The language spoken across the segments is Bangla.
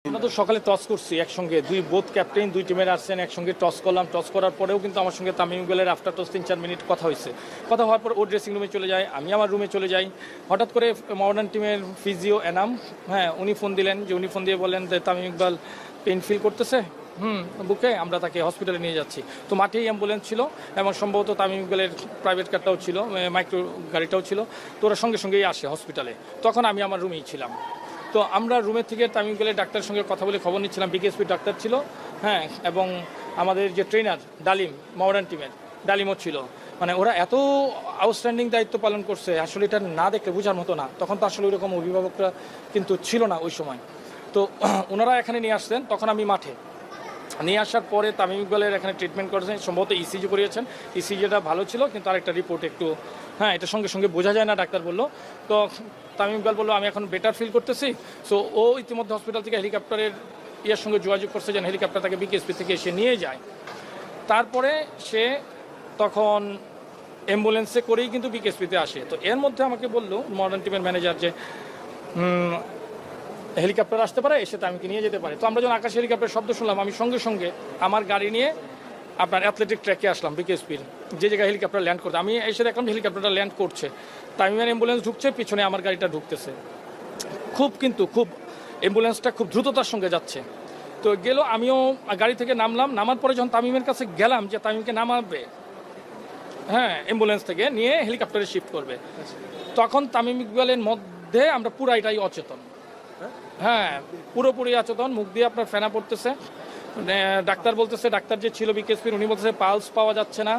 আমরা তো সকালে টস করছি একসঙ্গে, বোথ ক্যাপ্টেন দুই টিমের আসছেন, একসঙ্গে টস করলাম। টস করার পরেও কিন্তু আমার সঙ্গে তামিম ইকবালের আফটার টস 3-4 মিনিট কথা হয়েছে। কথা হওয়ার পর ও ড্রেসিং রুমে চলে যায়, আমি আমার রুমে চলে যাই। হঠাৎ করে মডার্ন টিমের ফিজিও এনাম, উনি ফোন দিলেন, যে উনি ফোন দিয়ে বলেন যে তামিম ইকবাল পেইন ফিল করতেছে বুকে, আমরা তাকে হসপিটালে নিয়ে যাচ্ছি। তো মাঠেই অ্যাম্বুলেন্স ছিল এবং সম্ভবত তামিম ইকবালের প্রাইভেট কারটাও ছিল, মাইক্রো গাড়িটাও ছিল। তো ওরা সঙ্গে সঙ্গেই আসে হসপিটালে। তখন আমি আমার রুমেই ছিলাম। তো আমরা রুমের থেকে তামিম ইকবালের ডাক্তারের সঙ্গে কথা বলে খবর নিচ্ছিলাম। বিকেএসপি ডাক্তার ছিল, এবং আমাদের যে ট্রেনার ডালিম, মডার্ন টিমের ডালিমও ছিল। মানে ওরা এত আউটস্ট্যান্ডিং দায়িত্ব পালন করছে, আসলে এটা না দেখলে বোঝার মতো না। তখন তো আসলে ওইরকম অভিভাবকরা কিন্তু ছিল না ওই সময়। তো ওনারা এখানে নিয়ে আসছেন, তখন আমি মাঠে নিয়ে আসার পরে তামিম ইকবালের এখানে ট্রিটমেন্ট করেছেন, সম্ভবত ইসিজি করিয়েছেন। ইসিজিটা ভালো ছিল, কিন্তু আরেকটা রিপোর্ট একটু এটা সঙ্গে সঙ্গে বোঝা যায় না, ডাক্তার বললো। তো তামিম ইকবাল বললো আমি এখন বেটার ফিল করতেছি। সো ও ইতিমধ্যে হসপিটাল থেকে হেলিকপ্টারের ইয়ের সঙ্গে যোগাযোগ করছে, যেন হেলিকপ্টার তাকে বিকেএসপি থেকে এসে নিয়ে যায়। তারপরে সে তখন অ্যাম্বুলেন্সে করেই কিন্তু বিকেএসপিতে আসে। তো এর মধ্যে আমাকে বললো মডার্ন টিমের ম্যানেজার যে হেলিকপ্টার আসতে পারে, এসে তামিমকে নিয়ে যেতে পারে। তো আমরা যখন আকাশ হেলিকপ্টারের শব্দ শুনলাম, আমি সঙ্গে সঙ্গে আমার গাড়ি নিয়ে আপনার অ্যাথলেটিক ট্র্যাকে আসলাম, বিকেএসপির যে জায়গায় হেলিকপ্টার ল্যান্ড করছে। আমি এসে দেখলাম হেলিকপ্টারটা ল্যান্ড করছে, তামিমের অ্যাম্বুলেন্স ঢুকছে, পিছনে আমার গাড়িটা ঢুকতেছে। খুব অ্যাম্বুলেন্সটা খুব দ্রুততার সঙ্গে যাচ্ছে। তো গেল, আমিও গাড়ি থেকে নামলাম। নামার পরে যখন তামিমের কাছে গেলাম যে তামিমকে নামাবে, অ্যাম্বুলেন্স থেকে নিয়ে হেলিকপ্টারে শিফট করবে, তখন তামিম ইকবালের মধ্যে আমরা পুরাইটাই অচেতন। পুরোপুরি অচেতন, মুখ দিয়ে আপনার ফেনা পড়তেছে। ডাক্তার বলতেছে, ডাক্তার যে ছিল বিকেএসপির, উনি বলতেছে পালস পাওয়া যাচ্ছে না,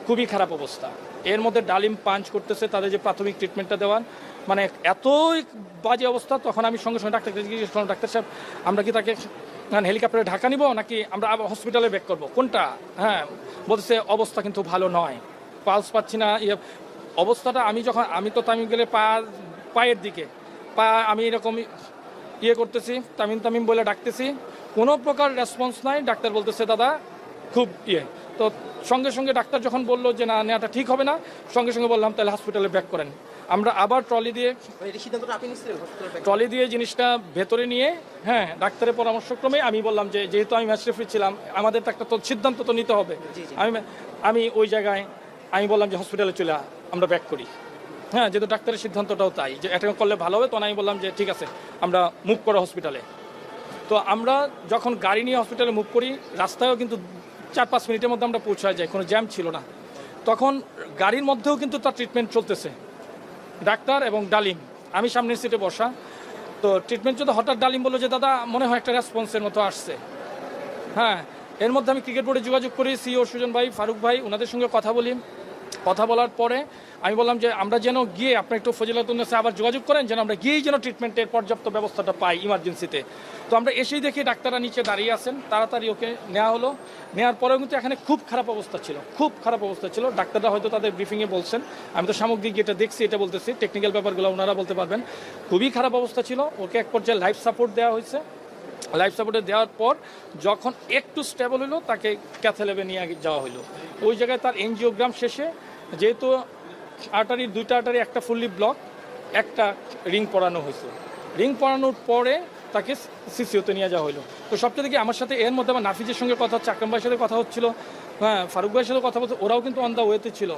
খুবই খারাপ অবস্থা। এর মধ্যে ডালিম পাঞ্চ করতেছে, তাদের যে প্রাথমিক ট্রিটমেন্টটা দেওয়ার, মানে এতই বাজে অবস্থা। তখন আমি সঙ্গে সঙ্গে ডাক্তারকে জিজ্ঞেস করলাম, ডাক্তার সাহেব আমরা কি তাকে হেলিকপ্টারে ঢাকা নিব, নাকি আমরা আবার হসপিটালে ব্যাক করবো, কোনটা? বলতেছে অবস্থা কিন্তু ভালো নয়, পালস পাচ্ছি না। অবস্থাটা আমি তো তামিম গেলে পায়ের দিকে আমি এরকম করতেছি, তামিম বলে ডাকতেছি, কোনো প্রকার রেসপন্স নাই। ডাক্তার বলতেছে দাদা খুব তো সঙ্গে সঙ্গে ডাক্তার যখন বললো যে না নেওয়াটা ঠিক হবে না, সঙ্গে সঙ্গে বললাম তাহলে হসপিটালে ব্যাক করেন। আমরা আবার ট্রলি দিয়ে জিনিসটা ভেতরে নিয়ে ডাক্তারের পরামর্শক্রমে আমি বললাম যে যেহেতু আমি ম্যাচ রেফারি ছিলাম, আমাদের তো একটা তো সিদ্ধান্ত তো নিতে হবে। আমি ওই জায়গায় আমি বললাম যে হসপিটালে চলে আমরা ব্যাক করি। যেহেতু ডাক্তারের সিদ্ধান্তটাও তাই যে এটা করলে ভালো হবে, তখন আমি বললাম যে ঠিক আছে আমরা মুভ করো হসপিটালে। তো আমরা যখন গাড়ি নিয়ে হসপিটালে মুভ করি, রাস্তায়ও কিন্তু 4-5 মিনিটের মধ্যে আমরা পৌঁছায় যাই, কোনো জ্যাম ছিল না। তখন গাড়ির মধ্যেও কিন্তু তার ট্রিটমেন্ট চলতেছে, ডাক্তার এবং ডালিম, আমি সামনের সিটে বসা। তো ট্রিটমেন্ট চলতে হঠাৎ ডালিম বললো যে দাদা মনে হয় একটা রেসপন্সের মতো আসছে। এর মধ্যে আমি ক্রিকেট বোর্ডে যোগাযোগ করি, সিও সুজন ভাই, ফারুক ভাই, ওনাদের সঙ্গে কথা বলি। কথা বলার পরে আমি বললাম যে আমরা যেন গিয়ে আপনার একটু ফজিলাতুন্নেসা আবার যোগাযোগ করেন, যেন আমরা গিয়েই যেন ট্রিটমেন্টের পর্যাপ্ত ব্যবস্থাটা পাই ইমার্জেন্সিতে। তো আমরা এসেই দেখি ডাক্তাররা নিচে দাঁড়িয়ে আছেন, তাড়াতাড়ি ওকে নেওয়া হলো। নেওয়ার পরেও কিন্তু এখানে খুব খারাপ অবস্থা ছিল। ডাক্তাররা হয়তো তাদের ব্রিফিংয়ে বলছেন, আমি তো সামগ্রিক যেটা দেখছি এটা বলতেছি, টেকনিক্যাল ব্যাপারগুলো ওনারা বলতে পারবেন। খুবই খারাপ অবস্থা ছিল। ওকে এক পর্যায়ে লাইফ সাপোর্ট দেওয়া হয়েছে। লাইফ সাপোর্টে দেওয়ার পর যখন একটু স্টেবল হলো, তাকে ক্যাথল্যাবে নিয়ে যাওয়া হলো। ওই জায়গায় তার এনজিওগ্রাম শেষে, যেহেতু দুইটা আর্টারি একটা ফুললি ব্লক, একটা রিং পরানো হয়েছে। রিং পরানোর পরে তাকে সিসিওতে নিয়ে যাওয়া হলো। তো সবচেয়ে দেখি আমার সাথে এর মধ্যে আমার নাফিজের সঙ্গে কথা হচ্ছে, আকরাম ভাইয়ের সাথে কথা হচ্ছিল, ফারুক ভাইয়ের সাথে কথা বলছে, ওরাও কিন্তু অন দ্য ওয়েতে ছিল।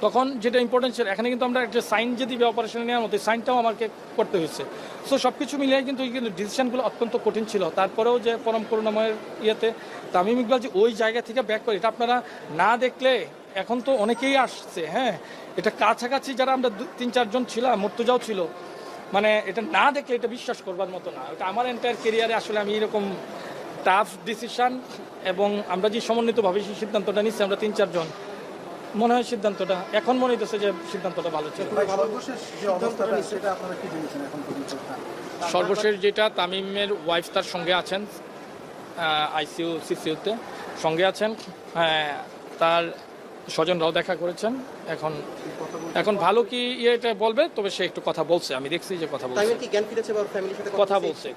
তখন যেটা ইম্পর্টেন্ট ছিল, এখানে কিন্তু আমরা একটা সাইন যে দিবে অপারেশনে নেওয়ার মতো, সাইনটাও আমাকে করতে হয়েছে। সো সব কিছু মিলিয়ে কিন্তু ডিসিশনগুলো অত্যন্ত কঠিন ছিল। তারপরেও যে পরম করুণাময়ের তামিম ইকবাল যে ওই জায়গা থেকে ব্যাক করে, এটা আপনারা না দেখলে, এখন তো অনেকেই আসছে, এটা কাছাকাছি যারা আমরা 3-4 জন ছিলাম, মর্তুজাও ছিল, মানে এটা না দেখলে এটা বিশ্বাস করবার মতো না। এটা আমার এন্টায়ার কেরিয়ারে আসলে আমি এরকম টাফ ডিসিশন, এবং আমরা যে সমন্বিতভাবে সেই সিদ্ধান্তটা নিচ্ছি আমরা 3-4 জন, মনে হয় সিদ্ধান্তটা এখন মনে হইতেছে যে সিদ্ধান্তটা ভালো ছিল। সর্বশেষ যেটা, তামিমের ওয়াইফ তার সঙ্গে আছেন, আইসিইউ সিসিইউতে সঙ্গে আছেন, তার স্বজনরাও দেখা করেছেন। এখন ভালো কি এটা বলবে, তবে সে একটু কথা বলছে, আমি দেখছি যে কথা বলছে।